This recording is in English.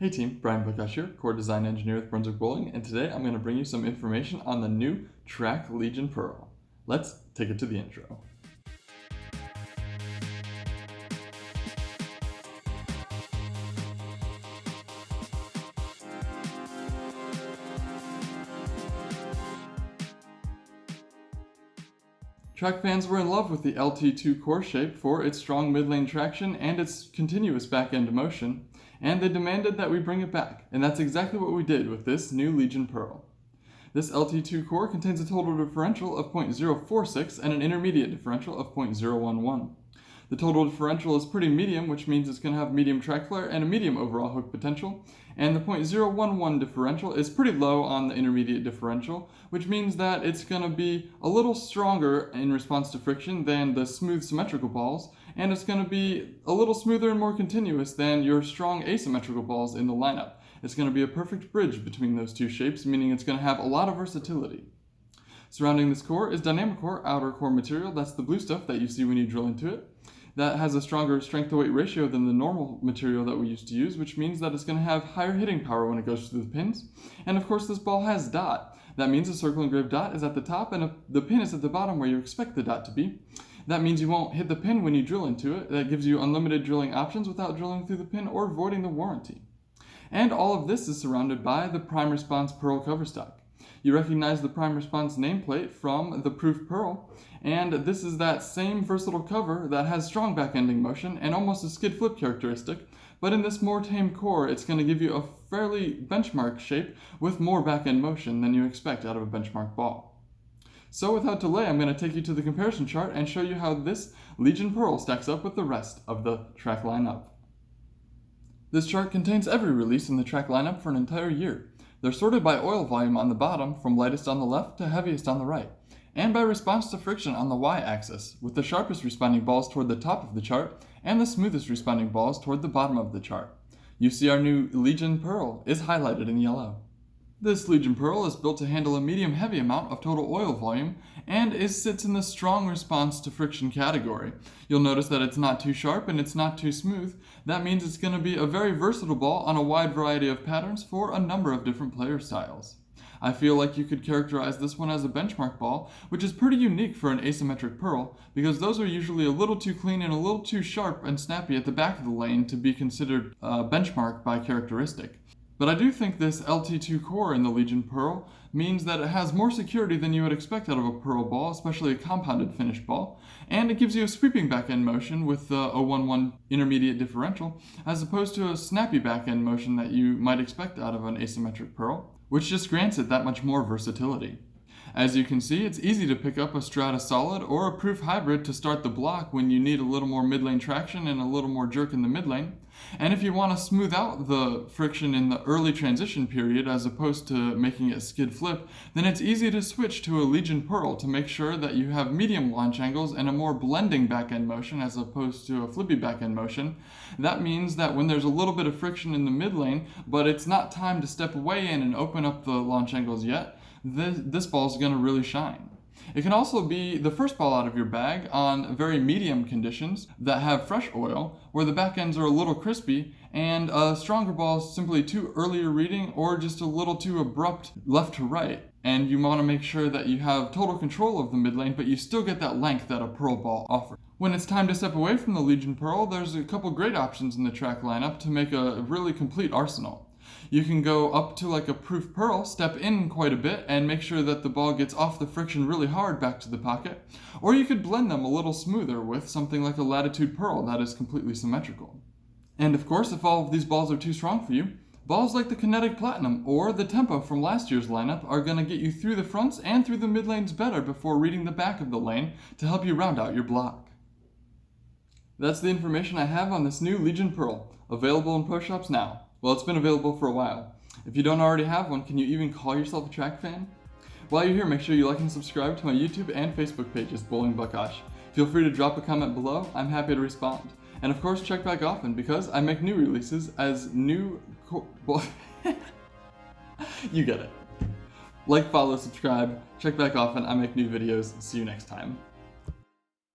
Hey team, Brian Buckosh here, core design engineer with Brunswick Bowling, and today I'm going to bring you some information on the new Track Legion Pearl. Let's take it to the intro. Track fans were in love with the LT2 core shape for its strong mid-lane traction and its continuous back-end motion, and they demanded that we bring it back, and that's exactly what we did with this new Legion Pearl. This LT2 core contains a total differential of 0.046 and an intermediate differential of 0.011. The total differential is pretty medium, which means it's going to have medium track flare and a medium overall hook potential, and the 0.011 differential is pretty low on the intermediate differential, which means that it's going to be a little stronger in response to friction than the smooth symmetrical balls, and it's going to be a little smoother and more continuous than your strong asymmetrical balls in the lineup. It's going to be a perfect bridge between those two shapes, meaning it's going to have a lot of versatility. Surrounding this core is Dynamic Core outer core material. That's the blue stuff that you see when you drill into it. That has a stronger strength to weight ratio than the normal material that we used to use, which means that it's going to have higher hitting power when it goes through the pins. And of course this ball has dot. That means the circle engraved dot is at the top and the pin is at the bottom where you expect the dot to be. That means you won't hit the pin when you drill into it. That gives you unlimited drilling options without drilling through the pin or voiding the warranty. And all of this is surrounded by the Prime Response Pearl cover stock. You recognize the Prime Response nameplate from the Proof Pearl, and this is that same versatile cover that has strong back-ending motion and almost a skid flip characteristic, but in this more tame core it's going to give you a fairly benchmark shape with more back-end motion than you expect out of a benchmark ball. So without delay, I'm going to take you to the comparison chart and show you how this Legion Pearl stacks up with the rest of the track lineup. This chart contains every release in the track lineup for an entire year. They're sorted by oil volume on the bottom, from lightest on the left to heaviest on the right, and by response to friction on the y-axis, with the sharpest responding balls toward the top of the chart and the smoothest responding balls toward the bottom of the chart. You see our new Legion Pearl is highlighted in yellow. This Legion Pearl is built to handle a medium-heavy amount of total oil volume and sits in the strong response to friction category. You'll notice that it's not too sharp and it's not too smooth. That means it's going to be a very versatile ball on a wide variety of patterns for a number of different player styles. I feel like you could characterize this one as a benchmark ball, which is pretty unique for an asymmetric pearl, because those are usually a little too clean and a little too sharp and snappy at the back of the lane to be considered a benchmark by characteristic. But I do think this LT2 core in the Legion Pearl means that it has more security than you would expect out of a pearl ball, especially a compounded finish ball, and it gives you a sweeping back-end motion with the 0.011 intermediate differential, as opposed to a snappy back-end motion that you might expect out of an asymmetric pearl, which just grants it that much more versatility. As you can see, it's easy to pick up a Strata Solid or a Proof Hybrid to start the block when you need a little more mid-lane traction and a little more jerk in the mid-lane. And if you want to smooth out the friction in the early transition period as opposed to making it skid flip, then it's easy to switch to a Legion Pearl to make sure that you have medium launch angles and a more blending back-end motion as opposed to a flippy back-end motion. That means that when there's a little bit of friction in the mid-lane, but it's not time to step away in and open up the launch angles yet, this ball is going to really shine. It can also be the first ball out of your bag on very medium conditions that have fresh oil, where the back ends are a little crispy, and a stronger ball is simply too earlier reading or just a little too abrupt left to right. And you want to make sure that you have total control of the mid lane, but you still get that length that a pearl ball offers. When it's time to step away from the Legion Pearl, there's a couple great options in the track lineup to make a really complete arsenal. You can go up to like a Proof Pearl, step in quite a bit, and make sure that the ball gets off the friction really hard back to the pocket. Or you could blend them a little smoother with something like a Latitude Pearl that is completely symmetrical. And of course, if all of these balls are too strong for you, balls like the Kinetic Platinum or the Tempo from last year's lineup are going to get you through the fronts and through the mid lanes better before reading the back of the lane to help you round out your block. That's the information I have on this new Legion Pearl, available in pro shops now. Well, it's been available for a while. If you don't already have one, can you even call yourself a track fan? While you're here, make sure you like and subscribe to my YouTube and Facebook pages, Bowling Buckosh. Feel free to drop a comment below. I'm happy to respond. And of course, check back often because I make new releases as new you get it. Like, follow, subscribe, check back often. I make new videos. See you next time.